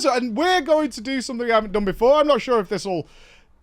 does, and we're going to do something I haven't done before. I'm not sure if this will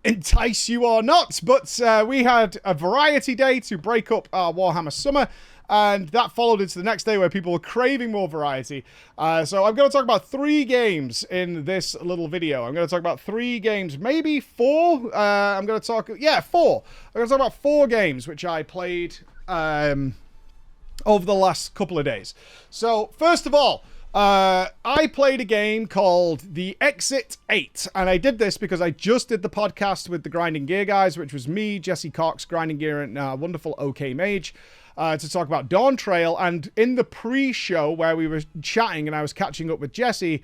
entice you or not, but we had a variety day to break up our Warhammer Summer, and that followed into the next day where people were craving more variety. So I'm going to talk about 3 games in this little video. I'm going to talk about 3 games, maybe 4. 4. I'm going to talk about 4 games which I played over the last couple of days. So first of all, I played a game called The Exit 8, and I did this because I just did the podcast with the Grinding Gear guys, which was me, Jesse Cox, Grinding Gear, and wonderful OK Mage, to talk about Dawn Trail. And in the pre-show where we were chatting and I was catching up with Jesse,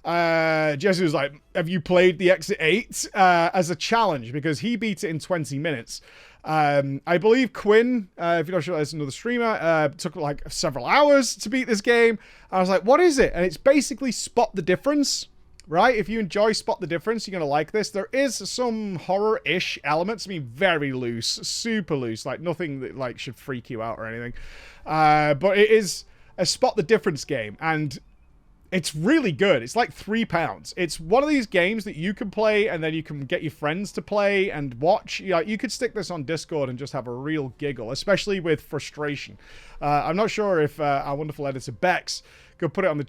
Jesse was like, have you played The Exit 8 as a challenge? Because he beat it in 20 minutes. I believe Quinn, if you're not sure, there's another streamer, took like several hours to beat this game. I was like, what is it? And it's basically Spot the Difference, right? If you enjoy Spot the Difference, you're going to like this. There is some horror-ish elements. I mean, very loose, super loose, like nothing that like should freak you out or anything. But it is a Spot the Difference game, and it's really good. It's like £3. It's one of these games that you can play and then you can get your friends to play and watch. You could stick this on Discord and just have a real giggle, especially with frustration. I'm not sure if our wonderful editor Bex could put it on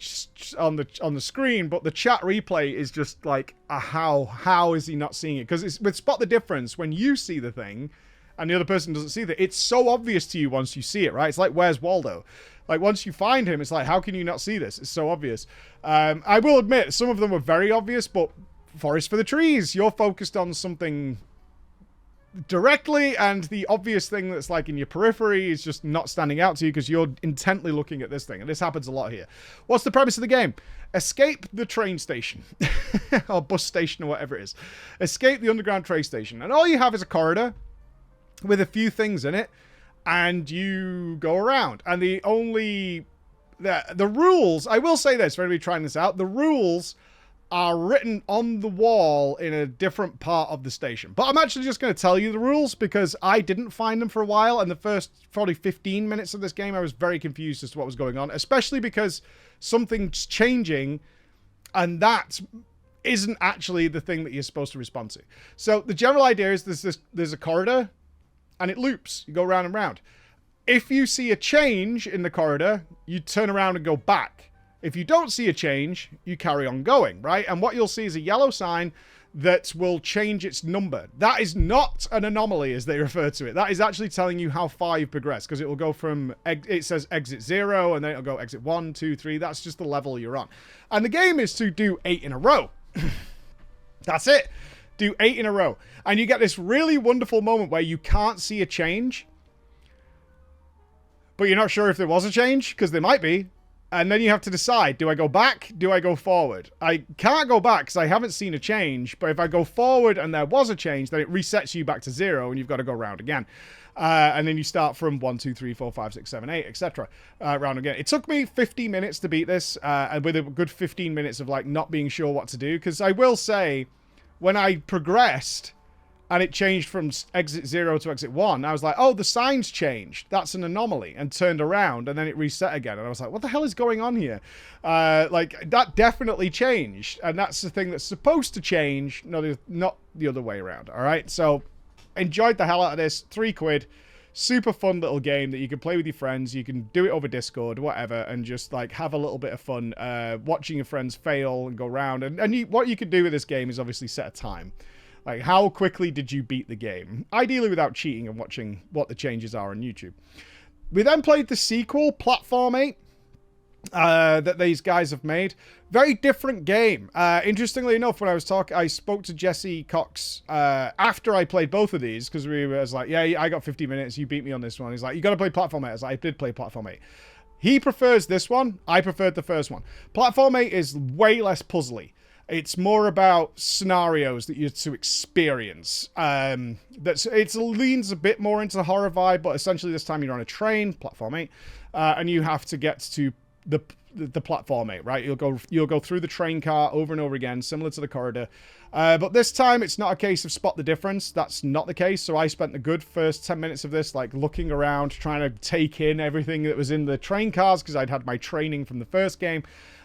the screen, but the chat replay is just like, how is he not seeing it? Because it's with Spot the Difference, when you see the thing and the other person doesn't see that, it's so obvious to you once you see it, right? It's like Where's Waldo? Like, once you find him, it's like, how can you not see this? It's so obvious. I will admit, some of them were very obvious, but Forest for the Trees, you're focused on something directly, and the obvious thing that's like in your periphery is just not standing out to you because you're intently looking at this thing. And this happens a lot here. What's the premise of the game? Escape the train station. Or bus station or whatever it is. Escape the underground train station. And all you have is a corridor with a few things in it. And you go around, and the rules, I will say this for anybody trying this out, the rules are written on the wall in a different part of the station. But I'm actually just going to tell you the rules because I didn't find them for a while, and the first probably 15 minutes of this game I was very confused as to what was going on, especially because something's changing, and that isn't actually the thing that you're supposed to respond to. So the general idea is there's a corridor, and it loops. You go round and round. If you see a change in the corridor, you turn around and go back. If you don't see a change, you carry on going, right? And what you'll see is a yellow sign that will change its number. That is not an anomaly, as they refer to it. That is actually telling you how far you've progressed, because it will go from, it says exit 0, and then it'll go exit 1, 2, 3. That's just the level you're on. And the game is to do 8 in a row. That's it. Do 8 in a row. And you get this really wonderful moment where you can't see a change, but you're not sure if there was a change, because there might be. And then you have to decide, do I go back? Do I go forward? I can't go back because I haven't seen a change, but if I go forward and there was a change, then it resets you back to 0 and you've got to go round again. And then you start from 1, 2, 3, 4, 5, 6, 7, 8, etc. Round again. It took me 50 minutes to beat this, and with a good 15 minutes of like not being sure what to do, because I will say, when I progressed and it changed from exit 0 to exit 1, I was like, oh, the sign's changed. That's an anomaly. And turned around, and then it reset again. And I was like, what the hell is going on here? Like, that definitely changed. And that's the thing that's supposed to change, not the other way around. All right? So, enjoyed the hell out of this. £3. Super fun little game that you can play with your friends. You can do it over Discord, whatever, and just, like, have a little bit of fun watching your friends fail and go around. And what you can do with this game is obviously set a time. Like, how quickly did you beat the game? Ideally without cheating and watching what the changes are on YouTube. We then played the sequel, Platform 8, that these guys have made. Very different game. Interestingly enough, when I spoke to Jesse Cox after I played both of these, because we was like, yeah, I got 50 minutes, you beat me on this one. He's like, you got to play Platform 8. I was like, I did play Platform 8. He prefers this one. I preferred the first one. Platform 8 is way less puzzly. It's more about scenarios that you're to experience. It leans a bit more into the horror vibe, but essentially this time you're on a train, Platform 8, and you have to get to the platform 8, right? You'll go through the train car over and over again, similar to the corridor. But this time, it's not a case of spot the difference. That's not the case. So I spent the good first 10 minutes of this, like, looking around, trying to take in everything that was in the train cars, because I'd had my training from the first game.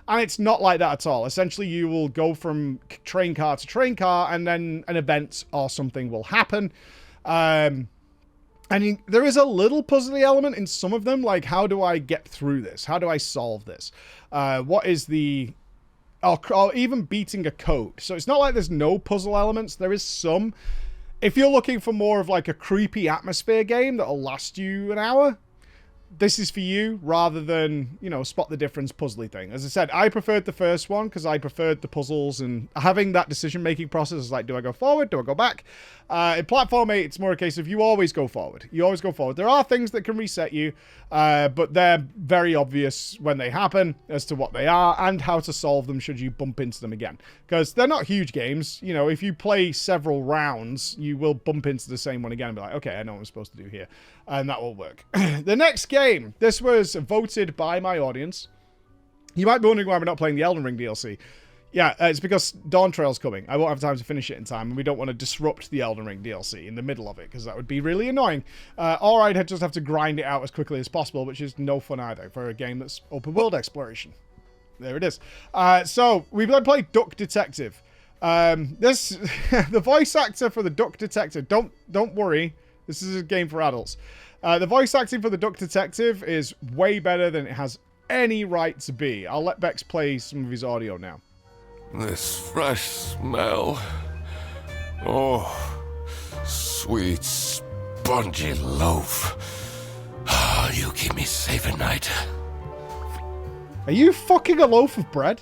And it's not like that at all. Essentially, you will go from train car to train car, and then an event or something will happen. And there is a little puzzly element in some of them, like, how do I get through this? How do I solve this? What is the... or even beating a code. So it's not like there's no puzzle elements. There is some. If you're looking for more of, like, a creepy atmosphere game that'll last you an hour, this is for you, rather than, you know, spot the difference puzzly thing. As I said, I preferred the first one because I preferred the puzzles and having that decision-making process is like, do I go forward? Do I go back? In Platform 8, it's more a case of you always go forward. You always go forward. There are things that can reset you, but they're very obvious when they happen as to what they are and how to solve them should you bump into them again. Because they're not huge games. You know, if you play several rounds, you will bump into the same one again and be like, okay, I know what I'm supposed to do here. And that will work. The next game, this was voted by my audience. You might be wondering why we're not playing the Elden Ring DLC. Yeah, it's because Dawn Trail's coming. I won't have time to finish it in time, and we don't want to disrupt the Elden Ring DLC in the middle of it, because that would be really annoying. Or I'd just have to grind it out as quickly as possible, which is no fun either for a game that's open world exploration. There it is. So, we've got to play Duck Detective. The voice actor for the Duck Detective, don't worry, this is a game for adults. The voice acting for the Duck Detective is way better than it has any right to be. I'll let Bex play some of his audio now. This fresh smell. Oh, sweet, spongy loaf. Ah, you keep me safe at night. Are you fucking a loaf of bread?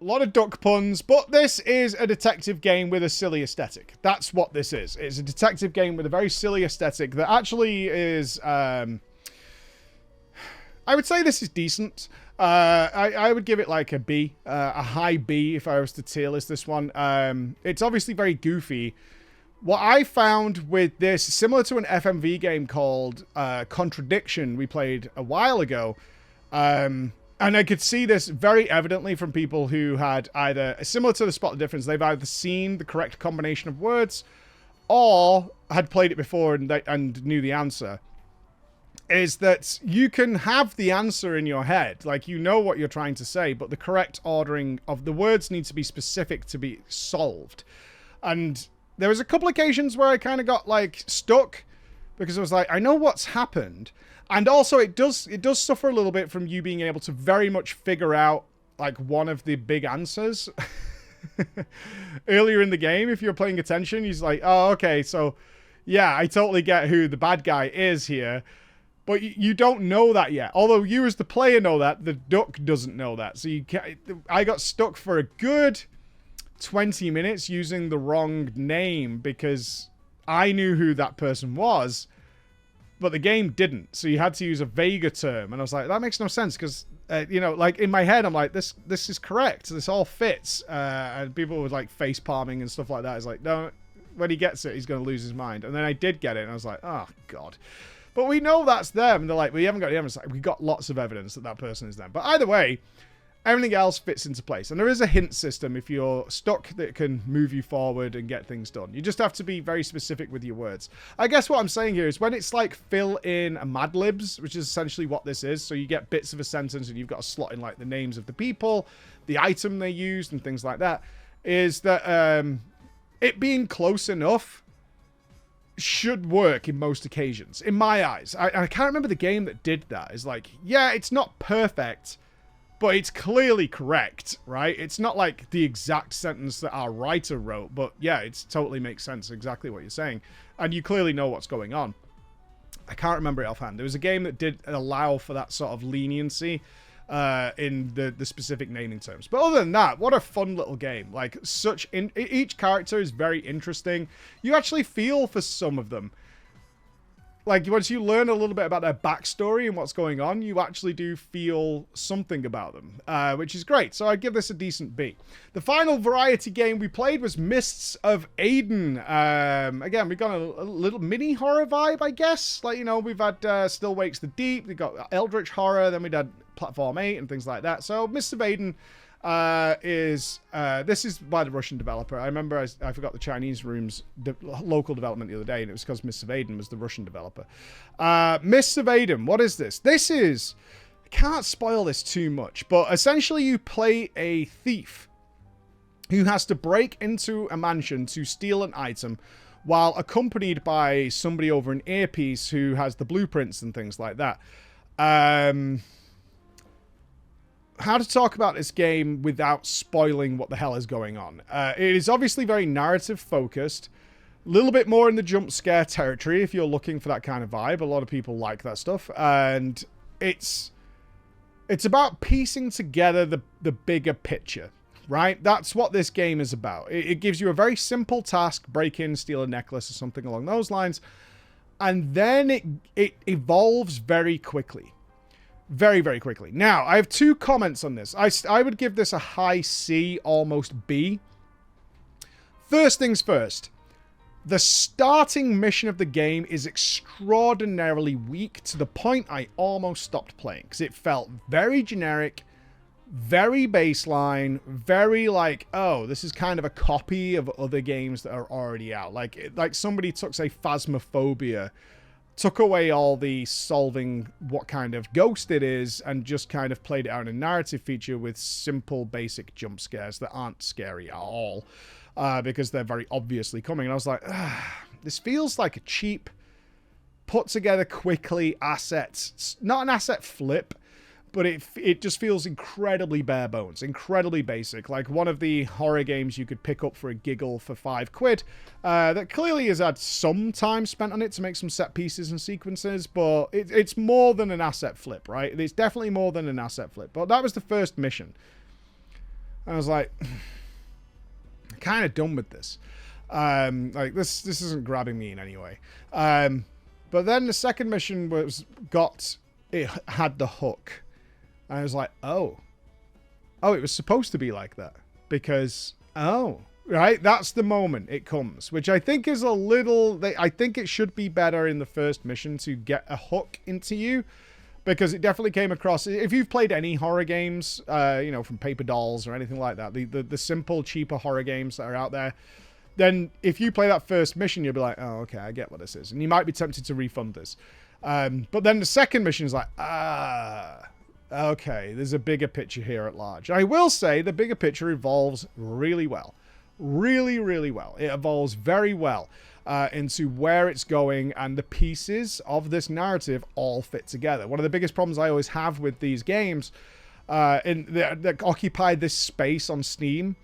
A lot of duck puns, but this is a detective game with a silly aesthetic. That's what this is. It's a detective game with a very silly aesthetic that actually is... I would say this is decent. I would give it like a B, a high B if I was to tier list this one. It's obviously very goofy. What I found with this, similar to an FMV game called Contradiction we played a while ago, and I could see this very evidently from people who had either, similar to the Spot the Difference, they've either seen the correct combination of words or had played it before and knew the answer. Is that you can have the answer in your head, like you know what you're trying to say, but the correct ordering of the words needs to be specific to be solved. And there was a couple occasions where I kind of got like stuck because I was like, I know what's happened. And also it does suffer a little bit from you being able to very much figure out like one of the big answers earlier in the game. If you're paying attention, he's like, oh, okay, so yeah, I totally get who the bad guy is here. But you don't know that yet. Although you as the player know that, the duck doesn't know that. So I got stuck for a good 20 minutes using the wrong name because I knew who that person was, but the game didn't. So you had to use a vaguer term. And I was like, that makes no sense because, you know, like in my head, I'm like, this is correct. This all fits. And people were like face palming and stuff like that. It's like, no, when he gets it, he's going to lose his mind. And then I did get it. And I was like, oh, God. But we know that's them. And they're like, we haven't got the evidence. Like, we got lots of evidence that that person is them. But either way, everything else fits into place. And there is a hint system if you're stuck that can move you forward and get things done. You just have to be very specific with your words. I guess what I'm saying here is when it's like fill in Mad Libs, which is essentially what this is. So you get bits of a sentence and you've got to slot in like the names of the people, the item they used and things like that, is that it being close enough should work in most occasions, in my eyes. I can't remember the game that did that. It's like, yeah, it's not perfect, but it's clearly correct, right? It's not like the exact sentence that our writer wrote, but yeah, it totally makes sense, exactly what you're saying. And you clearly know what's going on. I can't remember it offhand. There was a game that did allow for that sort of leniency in the specific naming terms. But other than that, what a fun little game. Like, each character is very interesting. You actually feel for some of them. like, once you learn a little bit about their backstory and what's going on, you actually do feel something about them, which is great. So I'd give this a decent B. The final variety game we played was Mists of Aiden. Again, we got a little mini horror vibe, I guess. Like, you know, we've had Still Wakes the Deep, we got Eldritch Horror, then we had Platform 8 and things like that. So Mists of Aiden this is by the Russian developer. I remember I forgot the Chinese room's local development the other day, and it was because Mists of Aiden was the Russian developer. Mists of Aiden, what is this? This is, I can't spoil this too much, but essentially you play a thief who has to break into a mansion to steal an item while accompanied by somebody over an earpiece who has the blueprints and things like that. How to talk about this game without spoiling what the hell is going on. It is obviously very narrative focused. A little bit more in the jump scare territory if you're looking for that kind of vibe. A lot of people like that stuff. And it's about piecing together the bigger picture, right? That's what this game is about. It gives you a very simple task, break in, steal a necklace or something along those lines. And then it evolves very quickly. Very, very quickly. Now, I have 2 comments on this. I would give this a high C, almost B. First things first. The starting mission of the game is extraordinarily weak to the point I almost stopped playing because it felt very generic, very baseline, very like, oh, this is kind of a copy of other games that are already out. Like somebody took, say, Phasmophobia, took away all the solving what kind of ghost it is and just kind of played it out in a narrative feature with simple, basic jump scares that aren't scary at all because they're very obviously coming. And I was like, this feels like a cheap, put together quickly asset, not an asset flip, but it just feels incredibly bare bones, incredibly basic. Like one of the horror games you could pick up for a giggle for £5 that clearly has had some time spent on it to make some set pieces and sequences, but it's more than an asset flip, right? It's definitely more than an asset flip. But that was the first mission. I was like, kind of done with this. Like this isn't grabbing me in any way. But then the second mission it had the hook. I was like, oh, it was supposed to be like that because, right. That's the moment it comes, which I think is a little, I think it should be better in the first mission to get a hook into you because it definitely came across. If you've played any horror games, you know, from Paper Dolls or anything like that, the simple, cheaper horror games that are out there, then if you play that first mission, you'll be like, oh, okay, I get what this is. And you might be tempted to refund this. But then the second mission is like, okay, there's a bigger picture here at large. I will say the bigger picture evolves really well. Really, really well. It evolves very well into where it's going, and the pieces of this narrative all fit together. One of the biggest problems I always have with these games that occupy this space on Steam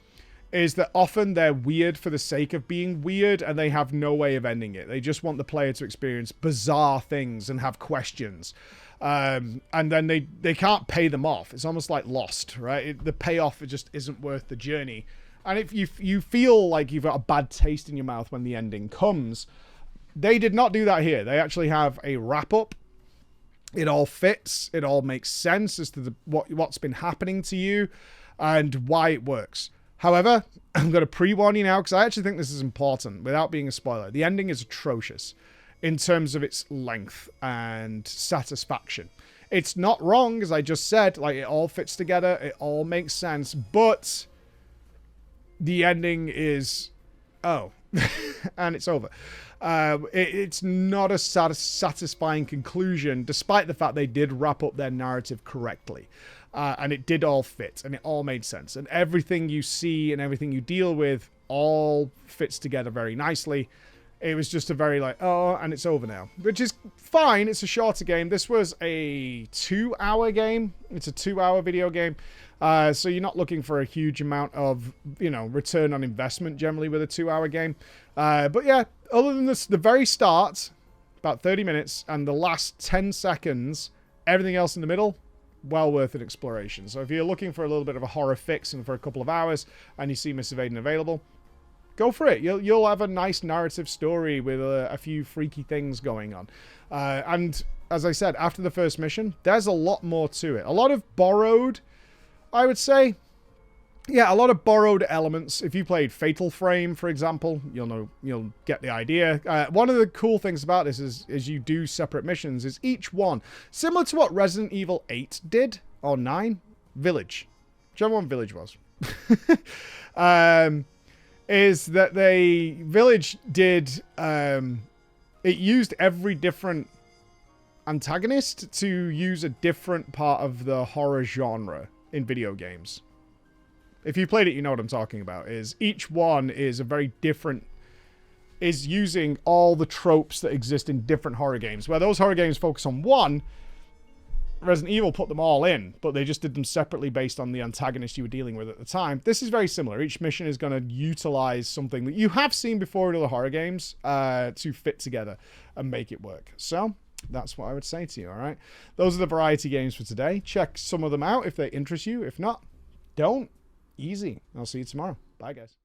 is that often they're weird for the sake of being weird, and they have no way of ending it. They just want the player to experience bizarre things and have questions. And then they can't pay them off. It's almost like Lost, right? The payoff just isn't worth the journey. And if you feel like you've got a bad taste in your mouth when the ending comes, they did not do that here. They actually have a wrap-up. It all fits. It all makes sense as to what's been happening to you and why it works. However, I'm going to pre-warn you now because I actually think this is important without being a spoiler. The ending is atrocious in terms of its length and satisfaction. It's not wrong, as I just said. Like, it all fits together. It all makes sense. But the ending is, and it's over. It's not a satisfying conclusion, despite the fact they did wrap up their narrative correctly. And it did all fit, and it all made sense. And everything you see and everything you deal with all fits together very nicely. It was just a very and it's over now. Which is fine, it's a shorter game. This was a 2-hour game. It's a 2-hour video game. So you're not looking for a huge amount of, return on investment generally with a 2-hour game. But yeah, other than this, the very start, about 30 minutes, and the last 10 seconds, everything else in the middle, well worth an exploration. So if you're looking for a little bit of a horror fix and for a couple of hours, and you see Mists of Aiden available, Go for it. You'll have a nice narrative story with a few freaky things going on. And as I said, after the first mission, there's a lot more to it. A lot of borrowed, I would say. Yeah, a lot of borrowed elements. If you played Fatal Frame, for example, you'll get the idea. One of the cool things about this is you do separate missions, is each one, similar to what Resident Evil 8 did, or 9, Village. Whichever one Village was. Is that Village did, it used every different antagonist to use a different part of the horror genre in video games. If you played it, you know what I'm talking about. Is each one is a very different, is using all the tropes that exist in different horror games. Where those horror games focus on one, Resident Evil put them all in, but they just did them separately based on the antagonist you were dealing with at the time. This is very similar. Each mission is going to utilize something that you have seen before in other horror games to fit together and make it work. So that's what I would say to you, all right? Those are the variety games for today. Check some of them out if they interest you. If not, don't. Easy. I'll see you tomorrow. Bye, guys.